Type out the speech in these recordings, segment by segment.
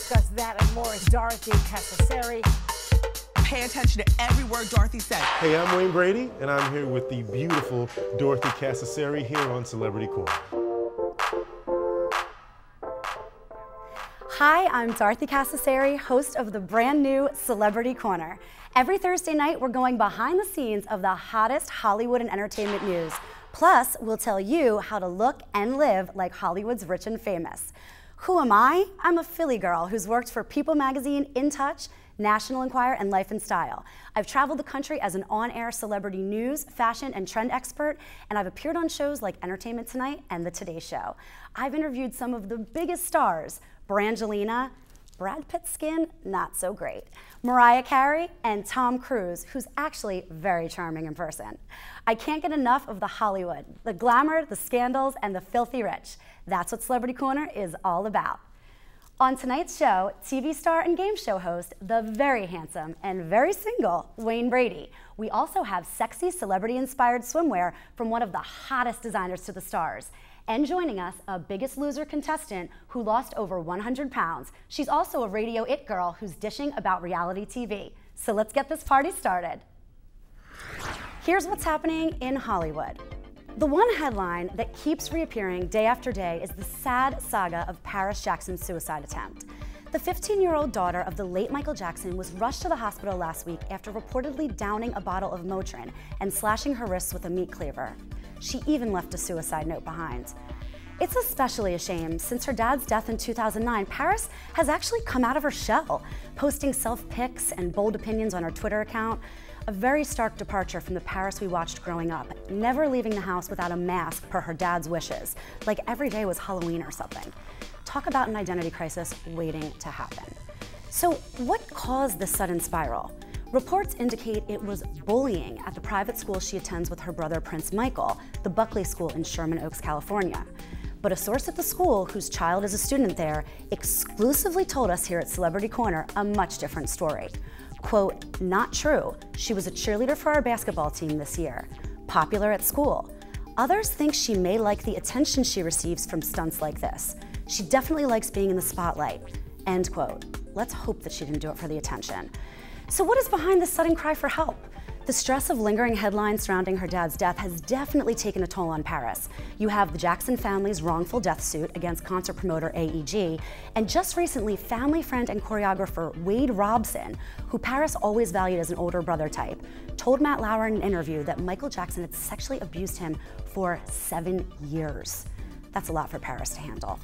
discuss that and more is Dorothy Cassaseri. Pay attention to every word Dorothy said. Hey, I'm Wayne Brady, and I'm here with the beautiful Dorothy Cassaseri here on Celebrity Corner. Hi, I'm Dorothy Cassaseri, host of the brand new Celebrity Corner. Every Thursday night, we're going behind the scenes of the hottest Hollywood and entertainment news. Plus, we'll tell you how to look and live like Hollywood's rich and famous. Who am I? I'm a Philly girl who's worked for People Magazine, In Touch, National Enquirer, and Life and Style. I've traveled the country as an on-air celebrity news, fashion, and trend expert, and I've appeared on shows like Entertainment Tonight and The Today Show. I've interviewed some of the biggest stars: Brangelina, Brad Pitt's skin, not so great, Mariah Carey, and Tom Cruise, who's actually very charming in person. I can't get enough of the Hollywood, the glamour, the scandals, and the filthy rich. That's what Celebrity Corner is all about. On tonight's show, TV star and game show host, the very handsome and very single Wayne Brady. We also have sexy celebrity-inspired swimwear from one of the hottest designers to the stars. And joining us, a Biggest Loser contestant who lost over 100 pounds. She's also a radio it girl who's dishing about reality TV. So let's get this party started. Here's what's happening in Hollywood. The one headline that keeps reappearing day after day is the sad saga of Paris Jackson's suicide attempt. The 15-year-old daughter of the late Michael Jackson was rushed to the hospital last week after reportedly downing a bottle of Motrin and slashing her wrists with a meat cleaver. She even left a suicide note behind. It's especially a shame since her dad's death in 2009, Paris has actually come out of her shell, posting self-pics and bold opinions on her Twitter account. A very stark departure from the Paris we watched growing up, never leaving the house without a mask per her dad's wishes, like every day was Halloween or something. Talk about an identity crisis waiting to happen. So what caused this sudden spiral? Reports indicate it was bullying at the private school she attends with her brother Prince Michael, the Buckley School in Sherman Oaks, California. But a source at the school, whose child is a student there, exclusively told us here at Celebrity Corner a much different story. Quote, not true. She was a cheerleader for our basketball team this year. Popular at school. Others think she may like the attention she receives from stunts like this. She definitely likes being in the spotlight. End quote. Let's hope that she didn't do it for the attention. So what is behind this sudden cry for help? The stress of lingering headlines surrounding her dad's death has definitely taken a toll on Paris. You have the Jackson family's wrongful death suit against concert promoter AEG, and just recently, family friend and choreographer Wade Robson, who Paris always valued as an older brother type, told Matt Lauer in an interview that Michael Jackson had sexually abused him for 7 years. That's a lot for Paris to handle.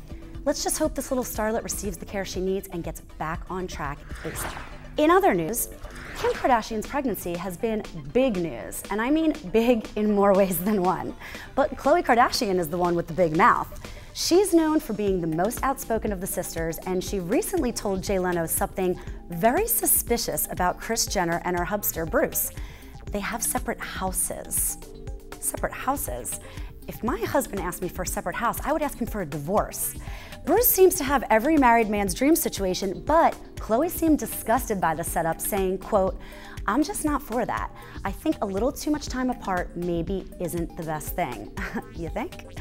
Let's just hope this little starlet receives the care she needs and gets back on track ASAP. In other news, Kim Kardashian's pregnancy has been big news, and I mean big in more ways than one. But Khloe Kardashian is the one with the big mouth. She's known for being the most outspoken of the sisters, and she recently told Jay Leno something very suspicious about Kris Jenner and her hubster Bruce. They have separate houses. Separate houses? If my husband asked me for a separate house, I would ask him for a divorce. Bruce seems to have every married man's dream situation, but Khloe seemed disgusted by the setup, saying, quote, I'm just not for that. I think a little too much time apart maybe isn't the best thing. You think?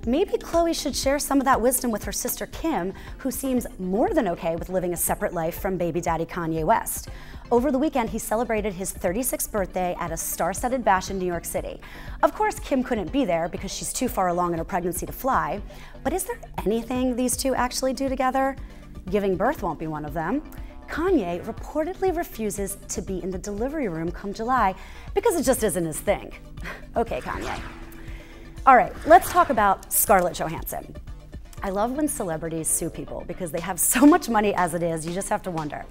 Maybe Khloe should share some of that wisdom with her sister Kim, who seems more than okay with living a separate life from baby daddy Kanye West. Over the weekend, he celebrated his 36th birthday at a star-studded bash in New York City. Of course, Kim couldn't be there because she's too far along in her pregnancy to fly. But is there anything these two actually do together? Giving birth won't be one of them. Kanye reportedly refuses to be in the delivery room come July because it just isn't his thing. Okay, Kanye. All right, let's talk about Scarlett Johansson. I love when celebrities sue people because they have so much money as it is, you just have to wonder.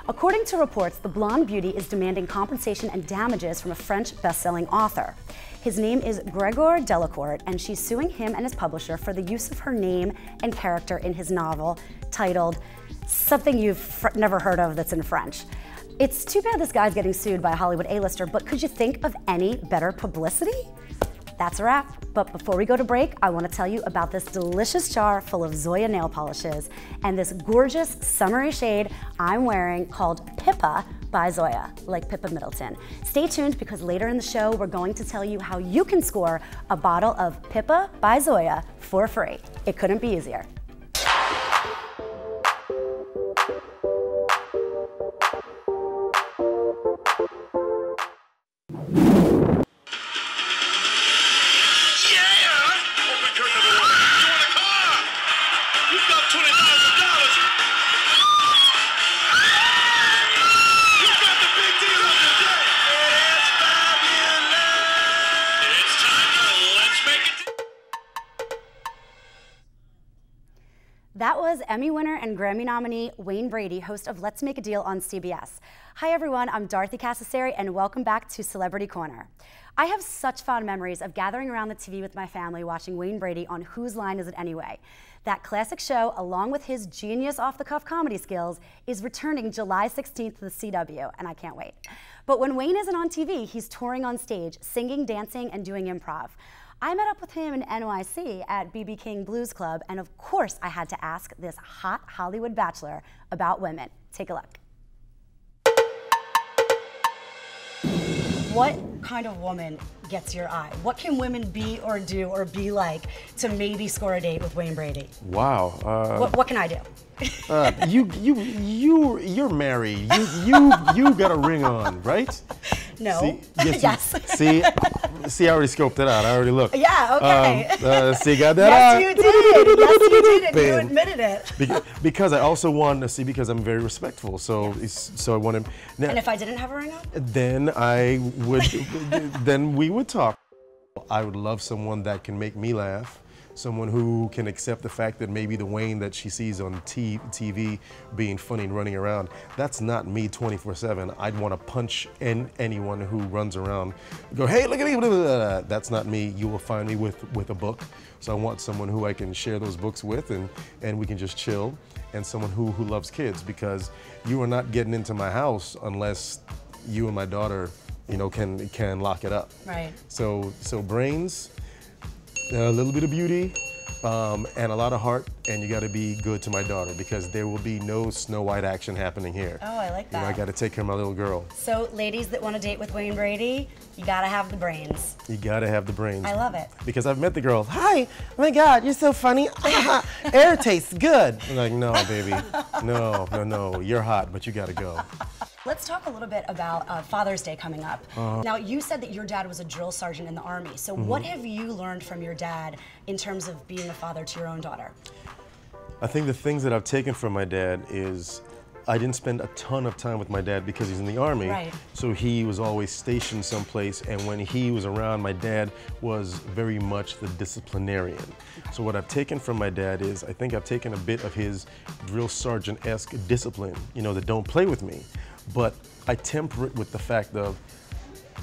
According to reports, the blonde beauty is demanding compensation and damages from a French best-selling author. His name is Gregor Delacourt, and she's suing him and his publisher for the use of her name and character in his novel titled something you've never heard of that's in French. It's too bad this guy's getting sued by a Hollywood A-lister, but could you think of any better publicity? That's a wrap. But before we go to break, I want to tell you about this delicious jar full of Zoya nail polishes and this gorgeous summery shade I'm wearing called Pippa by Zoya, like Pippa Middleton. Stay tuned because later in the show, we're going to tell you how you can score a bottle of Pippa by Zoya for free. It couldn't be easier. That was Emmy winner and Grammy nominee Wayne Brady, host of Let's Make a Deal on CBS. Hi everyone, I'm Dorothy Cassaseri and welcome back to Celebrity Corner. I have such fond memories of gathering around the TV with my family watching Wayne Brady on Whose Line Is It Anyway? That classic show, along with his genius off-the-cuff comedy skills, is returning July 16th to the CW, and I can't wait. But when Wayne isn't on TV, he's touring on stage, singing, dancing, and doing improv. I met up with him in NYC at BB King Blues Club, and of course I had to ask this hot Hollywood bachelor about women. Take a look. What kind of woman gets your eye? What can women be or do or be like to maybe score a date with Wayne Brady? Wow. What can I do? You're married. You got a ring on, right? No. See? Yes. See, I already scoped it out. I already looked. Yeah, okay. See, got that? Yes, you did. Yes, you did, and you admitted it. Because I also want to see, because I'm very respectful. So, so I want to. Now, And if I didn't have a ring on? then I would. Then we would talk. I would love someone that can make me laugh. Someone who can accept the fact that maybe the Wayne that she sees on TV being funny and running around, that's not me 24/7. I'd want to punch anyone who runs around, go, hey, look at me, blah, blah, blah. That's not me. You will find me with a book. So I want someone who I can share those books with and we can just chill, and someone who loves kids, because you are not getting into my house unless you and my daughter, you know, can lock it up. Right. So brains, a little bit of beauty, and a lot of heart, and you got to be good to my daughter, because there will be no Snow White action happening here. Oh, I like that. You know, I got to take care of my little girl. So, ladies that want to date with Wayne Brady, you gotta have the brains. You got to have the brains. I love it. Because I've met the girl. Hi, oh my God, you're so funny. Air tastes good. I'm like, no, baby, no, you're hot, but you got to go. Let's talk a little bit about Father's Day coming up. Now, you said that your dad was a drill sergeant in the Army. So what have you learned from your dad in terms of being a father to your own daughter? I think the things that I've taken from my dad is I didn't spend a ton of time with my dad because he's in the Army. Right. So he was always stationed someplace, and when he was around, my dad was very much the disciplinarian. So what I've taken from my dad is, I think I've taken a bit of his drill sergeant-esque discipline, you know, that don't play with me. But I temper it with the fact of,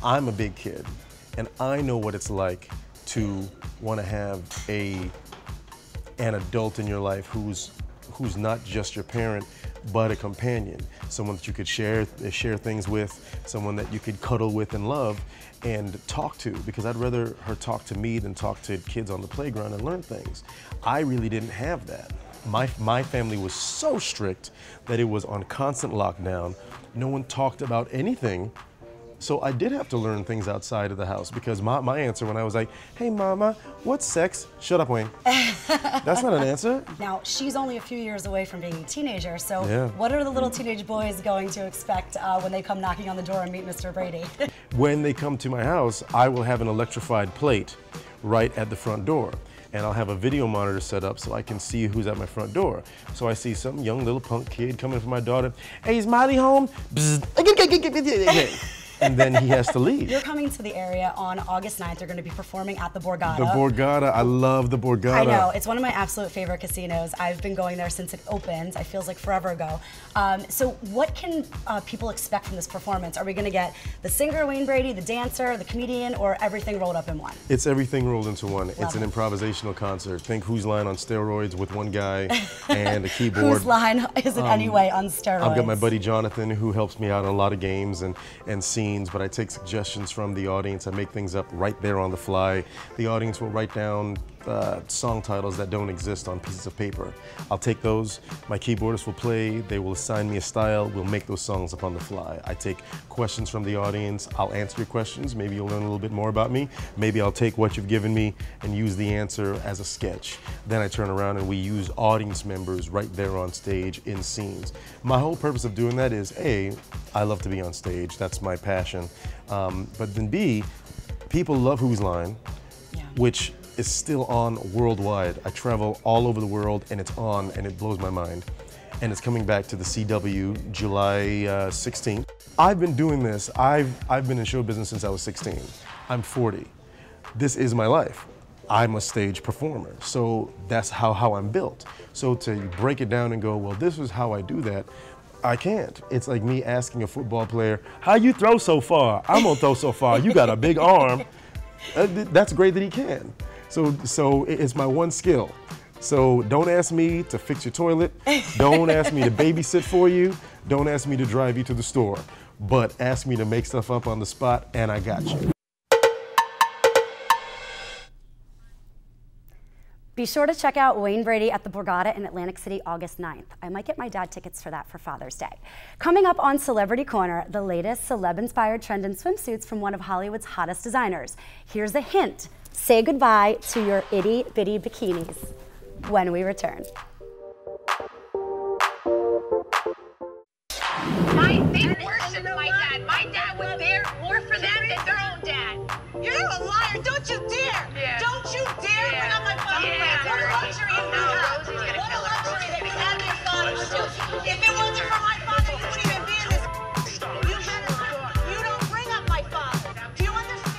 I'm a big kid, and I know what it's like to want to have an adult in your life who's not just your parent, but a companion, someone that you could share things with, someone that you could cuddle with and love and talk to, because I'd rather her talk to me than talk to kids on the playground and learn things. I really didn't have that. My family was so strict that it was on constant lockdown. No one talked about anything. So I did have to learn things outside of the house, because my answer when I was like, hey mama, what's sex? Shut up, Wayne. That's not an answer. Now, she's only a few years away from being a teenager, so Yeah. what are the little teenage boys going to expect when they come knocking on the door and meet Mr. Brady? When they come to my house, I will have an electrified plate right at the front door. And I'll have a video monitor set up so I can see who's at my front door. So I see some young little punk kid coming for my daughter. Hey, is Molly home? And then he has to leave. You're coming to the area on August 9th. You're going to be performing at the Borgata. The Borgata, I love the Borgata. I know, it's one of my absolute favorite casinos. I've been going there since it opened. It feels like forever ago. So what can people expect from this performance? Are we going to get the singer, Wayne Brady, the dancer, the comedian, or everything rolled up in one? It's everything rolled into one. It's an it. improvisational concert. Think Whose Line on steroids with one guy and a keyboard. Whose Line is it anyway on steroids? I've got my buddy Jonathan who helps me out on a lot of games and scenes, but I take suggestions from the audience. I make things up right there on the fly. The audience will write down song titles that don't exist on pieces of paper. I'll take those, my keyboardist will play, they will assign me a style, we'll make those songs up on the fly. I take questions from the audience, I'll answer your questions, maybe you'll learn a little bit more about me, maybe I'll take what you've given me and use the answer as a sketch. Then I turn around and we use audience members right there on stage in scenes. My whole purpose of doing that is, A, I love to be on stage, that's my passion, but then B, people love Whose Line, which is still on worldwide. I travel all over the world and it's on and it blows my mind. And it's coming back to the CW July 16th. I've been doing this, I've been in show business since I was 16. I'm 40. This is my life. I'm a stage performer. So that's how I'm built. So to break it down and go, well, this is how I do that, I can't. It's like me asking a football player, how you throw so far? I'm gonna throw so far. You got a big arm. That's great that he can. So it's my one skill. So don't ask me to fix your toilet. Don't ask me to babysit for you. Don't ask me to drive you to the store. But ask me to make stuff up on the spot, and I got you. Be sure to check out Wayne Brady at the Borgata in Atlantic City August 9th. I might get my dad tickets for that for Father's Day. Coming up on Celebrity Corner, the latest celeb-inspired trend in swimsuits from one of Hollywood's hottest designers. Here's a hint. Say goodbye to your itty-bitty bikinis when we return. They worship my dad. My dad was there more for them than their own dad. You're a liar. Don't you dare. Yeah. Don't you dare bring up my father. Yeah. What a luxury you have. Rosie's gonna What a kill her. luxury that we have your father still. If it wasn't for my father, you wouldn't even be in this. You don't bring up my father. Do you understand?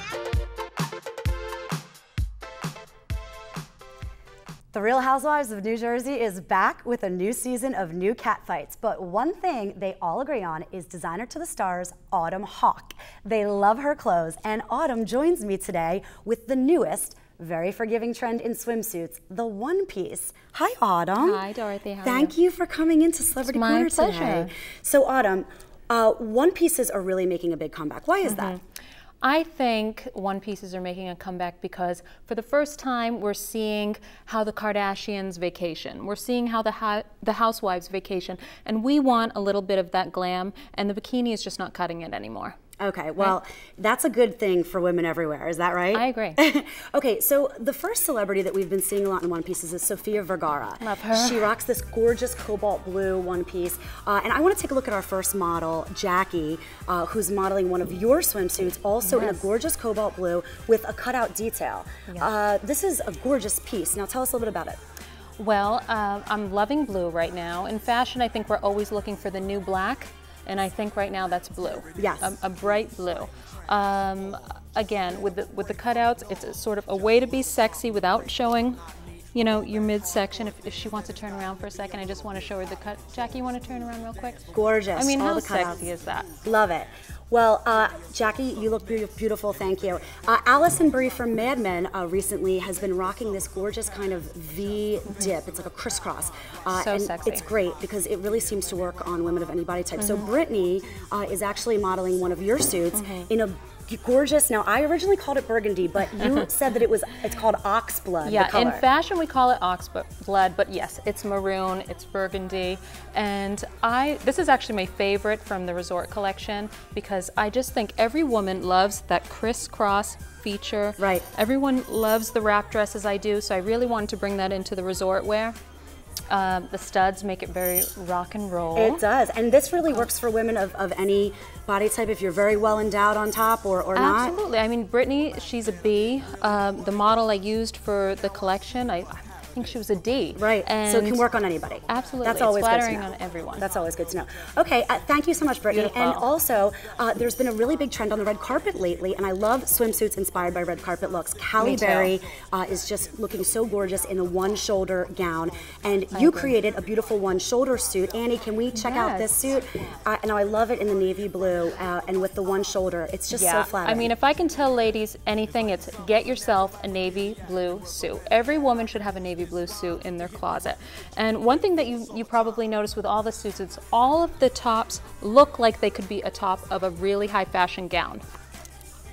The Real Housewives of New Jersey is back with a new season of new catfights. But one thing they all agree on is designer to the stars, Autumn Hawk. They love her clothes, and Autumn joins me today with the newest, very forgiving trend in swimsuits, the one piece. Hi, Autumn. Hi, Dorothy. How are Thank you for coming into Celebrity Corner today. My pleasure. So, Autumn, one pieces are really making a big comeback. Why is that? I think one pieces are making a comeback because for the first time we're seeing how the Kardashians vacation. We're seeing how the housewives vacation, and we want a little bit of that glam, and the bikini is just not cutting it anymore. Okay, well, that's a good thing for women everywhere. Is that right? I agree. Okay, so the first celebrity that we've been seeing a lot in one pieces is Sofia Vergara. Love her. She rocks this gorgeous cobalt blue one piece. And I want to take a look at our first model, Jackie, who's modeling one of your swimsuits, also in a gorgeous cobalt blue with a cutout detail. Yes. This is a gorgeous piece. Now tell us a little bit about it. Well, I'm loving blue right now. In fashion, I think we're always looking for the new black. And I think right now that's blue. Yes. A bright blue. Again, with the cutouts, it's a sort of a way to be sexy without showing, you know, your midsection. If she wants to turn around for a second, I just want to show her the cut. Jackie, you want to turn around real quick? Gorgeous. I mean, all how the cutouts. sexy is that? Love it. Well, Jackie, you look beautiful, thank you. Alison Brie from Mad Men recently has been rocking this gorgeous kind of V dip. It's like a crisscross. So and sexy. It's great because it really seems to work on women of any body type. So Brittany is actually modeling one of your suits in a gorgeous, now I originally called it burgundy, but you said that it's called oxblood. Yeah, in fashion we call it oxblood, but yes, it's maroon, it's burgundy, and this is actually my favorite from the resort collection because I just think every woman loves that crisscross feature. Right. Everyone loves the wrap dress as I do, so I really wanted to bring that into the resort wear. The studs make it very rock and roll. It does, and this really works for women of any body type if you're very well endowed on top or not. Absolutely. I mean, Brittany, she's a B. The model I used for the collection, I think she was a D. Right, and so it can work on anybody. Absolutely. That's always it's flattering good to know. on everyone. That's always good to know. Okay, thank you so much, Brittany. Beautiful. And also, there's been a really big trend on the red carpet lately, and I love swimsuits inspired by red carpet looks. Halle Berry is just looking so gorgeous in a one-shoulder gown, and you created a beautiful one-shoulder suit. Annie, can we check out this suit? Now, I love it in the navy blue and with the one shoulder. It's just so flattering. I mean, if I can tell ladies anything, it's get yourself a navy blue suit. Every woman should have a navy blue suit in their closet. And one thing that you probably notice with all the suits, it's all of the tops look like they could be a top of a really high fashion gown.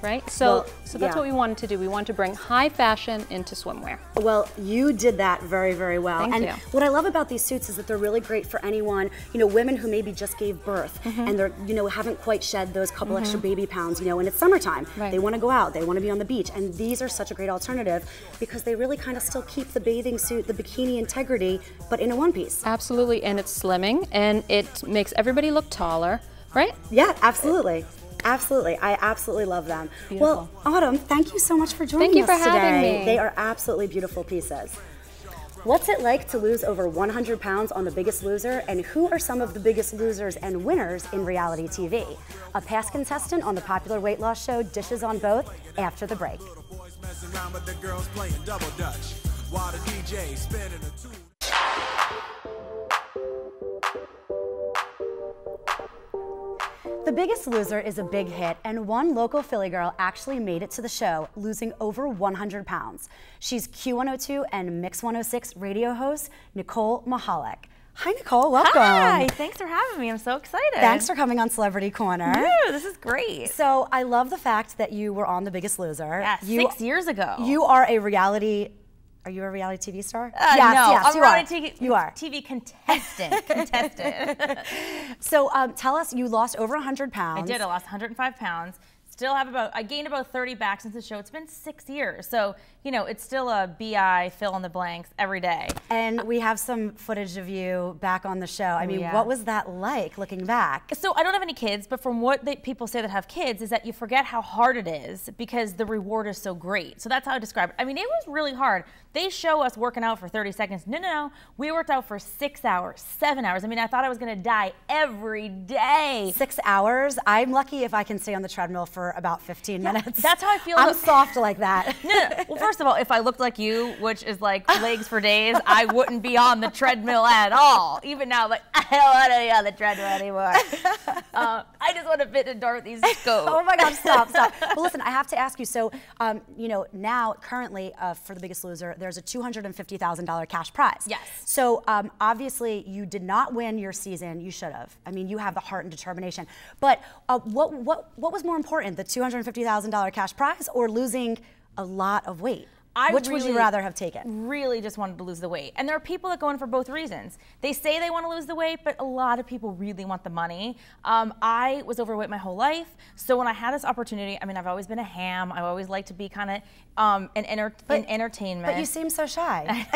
Right? So that's what we wanted to do. We wanted to bring high fashion into swimwear. Well, you did that very, very well. Thank you. What I love about these suits is that they're really great for anyone, you know, women who maybe just gave birth and they're, you know, haven't quite shed those couple extra baby pounds, you know, and it's summertime. Right. They want to go out, they want to be on the beach, and these are such a great alternative because they really kind of still keep the bathing suit, the bikini integrity, but in a one piece. Absolutely, and it's slimming and it makes everybody look taller, right? Yeah, absolutely. Absolutely. I absolutely love them. Beautiful. Well, Autumn, thank you so much for joining Thank you us for having today. me. They are absolutely beautiful pieces. What's it like to lose over 100 pounds on The Biggest Loser, and who are some of the biggest losers and winners in reality TV? A past contestant on the popular weight loss show dishes on both after the break. messing around, but the girls playing double dutch while the DJ spinning a tune. The Biggest Loser is a big hit, and one local Philly girl actually made it to the show, losing over 100 pounds. She's Q102 and Mix 106 radio host Nicole Mahalik. Hi, Nicole. Welcome. Hi. Thanks for having me. I'm so excited. Thanks for coming on Celebrity Corner. Ooh, this is great. So I love the fact that you were on The Biggest Loser. Yeah, 6 years ago. You are a reality. Are you a reality TV star? Yes, no, yes, I'm you are. You are. TV contestant. So tell us, you lost over 100 pounds. I did. I lost 105 pounds. Still have I gained about 30 back since the show. It's been 6 years. So, you know, it's still a BI fill in the blanks every day. And we have some footage of you back on the show. I mean, yeah. What was that like looking back? So I don't have any kids, but from what people say that have kids is that you forget how hard it is because the reward is so great. So that's how I describe it. I mean, it was really hard. They show us working out for 30 seconds. No. We worked out for 6 hours, 7 hours. I mean, I thought I was going to die every day. 6 hours? I'm lucky if I can stay on the treadmill for about 15 minutes. That's how I feel. I'm soft like that. No. Well, first of all, if I looked like you, which is like legs for days, I wouldn't be on the treadmill at all. Even now, like, I don't want to be on the treadmill anymore. I just want to fit in Dorothy's scope. Oh my God, stop. Well, listen, I have to ask you, so, you know, now, currently, for The Biggest Loser, there's a $250,000 cash prize. Yes. So, obviously, you did not win your season. You should have. I mean, you have the heart and determination. But what was more important, the $250,000 cash prize or losing a lot of weight? Which would you rather have taken? Really just wanted to lose the weight. And there are people that go in for both reasons. They say they want to lose the weight, but a lot of people really want the money. I was overweight my whole life. So when I had this opportunity, I mean, I've always been a ham. I always liked to be kind of in entertainment. But you seem so shy.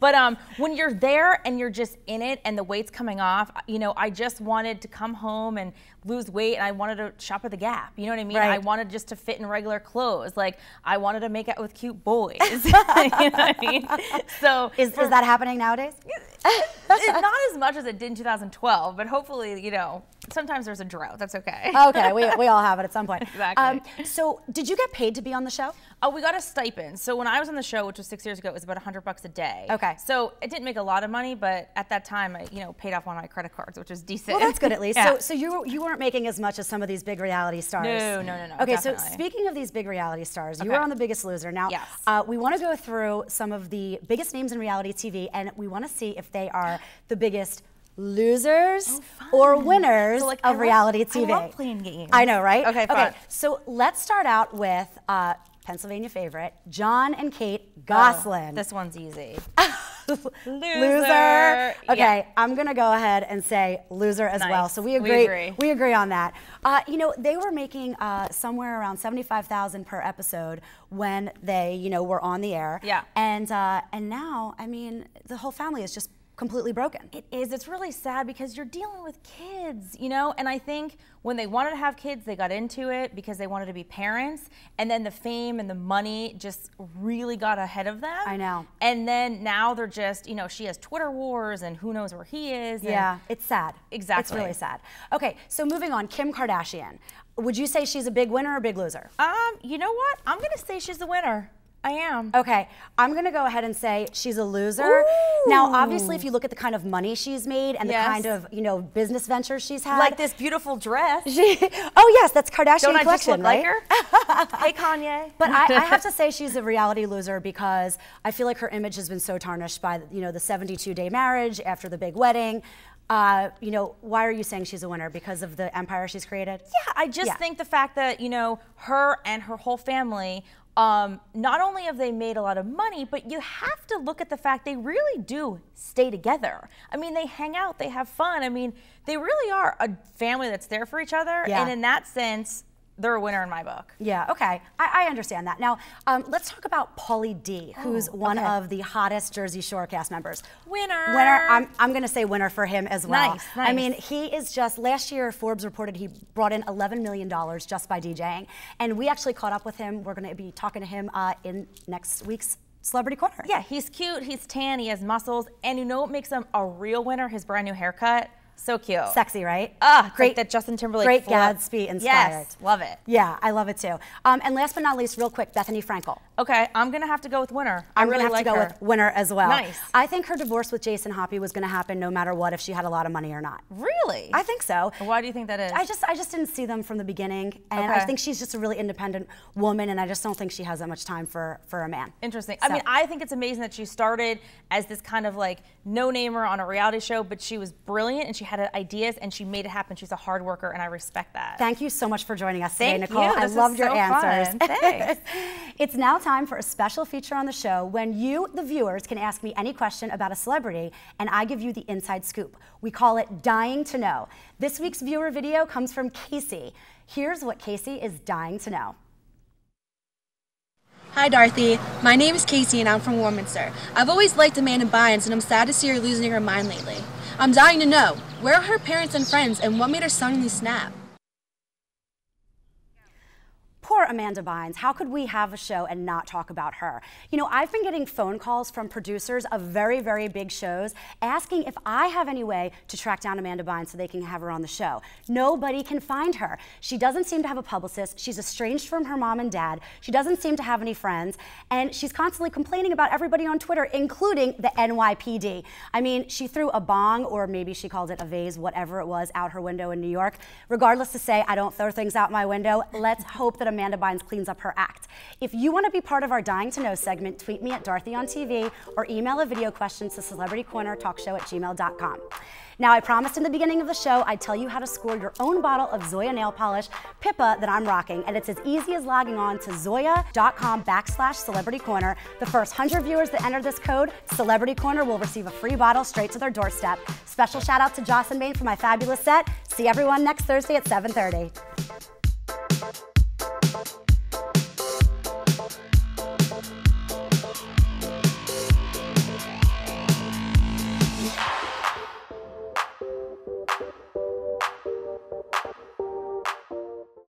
But when you're there and you're just in it and the weight's coming off, you know, I just wanted to come home and lose weight, and I wanted to shop at the Gap. You know what I mean? Right. I wanted just to fit in regular clothes. Like, I wanted to make out with cute boys. You know what I mean? So is that happening nowadays? Not as much as it did in 2012, but hopefully, you know, sometimes there's a drought. That's okay. Okay, we all have it at some point. Exactly. So did you get paid to be on the show? Oh, we got a stipend. So when I was on the show, which was 6 years ago, it was about $100 a day. Okay. So it didn't make a lot of money, but at that time, I, you know, paid off one of my credit cards, which was decent. Well, that's good at least. Yeah. So you weren't making as much as some of these big reality stars. No. Okay, definitely. so speaking of these big reality stars, you Okay. were on The Biggest Loser. Now, Yes. We want to go through some of the biggest names in reality TV, and we want to see if they are the biggest losers or winners So, like, of reality I TV. love playing games. I know, right? Okay, fun. So let's start out with Pennsylvania favorite, John and Kate Gosselin. Oh, this one's easy. Loser. Okay, Yeah. I'm gonna go ahead and say loser as Nice. well. So we We agree. agree. We agree on that. You know, they were making somewhere around $75,000 per episode when they, you know, were on the air. Yeah. And now, I mean, the whole family is just completely broken. It is. It's really sad because you're dealing with kids, you know? And I think when they wanted to have kids, they got into it because they wanted to be parents. And then the fame and the money just really got ahead of them. I know. And then now they're just, you know, she has Twitter wars and who knows where he is. and- Yeah, it's sad. Exactly. It's really sad. Okay, so moving on, Kim Kardashian. Would you say she's a big winner or a big loser? You know what? I'm going to say she's the winner. I am. Okay, I'm gonna go ahead and say she's a loser. Now, obviously, if you look at the kind of money she's made and Yes. the kind of, you know, business ventures she's had. Like this beautiful dress. Oh yes, that's Kardashian Don't I just collection, look right? like her? Hey, Kanye. But I have to say she's a reality loser because I feel like her image has been so tarnished by, you know, the 72-day marriage after the big wedding. You know, why are you saying she's a winner? Because of the empire she's created? Yeah, I just think the fact that, you know, her and her whole family, not only have they made a lot of money, but you have to look at the fact they really do stay together. I mean, they hang out, they have fun. I mean, they really are a family that's there for each other. Yeah. And in that sense, they're a winner in my book. Yeah, okay. I understand that. Now, let's talk about Pauly D, who's one of the hottest Jersey Shore cast members. Winner. Winner. I'm going to say winner for him as well. Nice. I mean, he is just, last year Forbes reported he brought in $11 million just by DJing. And we actually caught up with him. We're going to be talking to him in next week's Celebrity Corner. Yeah, he's cute, he's tan, he has muscles. And you know what makes him a real winner? His brand new haircut. So cute. Sexy, right? Great. Like that Justin Timberlake. Great Gatsby inspired. Yes, love it. Yeah, I love it too. And last but not least, real quick, Bethany Frankel. Okay, I'm gonna have to go with Winner. I'm gonna have to go with Winner as well. Nice. I think her divorce with Jason Hoppy was gonna happen no matter what, if she had a lot of money or not. Really? I think so. Why do you think that is? I just didn't see them from the beginning, and I think she's just a really independent woman, and I just don't think she has that much time for a man. Interesting. So. I mean, I think it's amazing that she started as this kind of like no-namer on a reality show, but she was brilliant and she had ideas and she made it happen. She's a hard worker, and I respect that. Thank you so much for joining us today, Thank Nicole. you. I loved your answers. Thanks. It's now time for a special feature on the show when you, the viewers, can ask me any question about a celebrity and I give you the inside scoop. We call it Dying to Know. This week's viewer video comes from Casey. Here's what Casey is dying to know. Hi Dorothy, my name is Casey and I'm from Warminster. I've always liked Amanda Bynes and I'm sad to see her losing her mind lately. I'm dying to know, where are her parents and friends and what made her suddenly snap? Poor Amanda Bynes. How could we have a show and not talk about her? You know, I've been getting phone calls from producers of very, very big shows asking if I have any way to track down Amanda Bynes so they can have her on the show. Nobody can find her. She doesn't seem to have a publicist. She's estranged from her mom and dad. She doesn't seem to have any friends. And she's constantly complaining about everybody on Twitter, including the NYPD. I mean, she threw a bong, or maybe she called it a vase, whatever it was, out her window in New York. Regardless to say, I don't throw things out my window, let's hope that Amanda Bynes cleans up her act. If you want to be part of our Dying to Know segment, tweet me at Dorothy on TV or email a video question to celebritycornertalkshow@gmail.com. Now, I promised in the beginning of the show I'd tell you how to score your own bottle of Zoya nail polish, Pippa, that I'm rocking, and it's as easy as logging on to zoya.com/celebritycorner. The first 100 viewers that enter this code, Celebrity Corner, will receive a free bottle straight to their doorstep. Special shout out to Joss and Bain for my fabulous set. See everyone next Thursday at 7:30.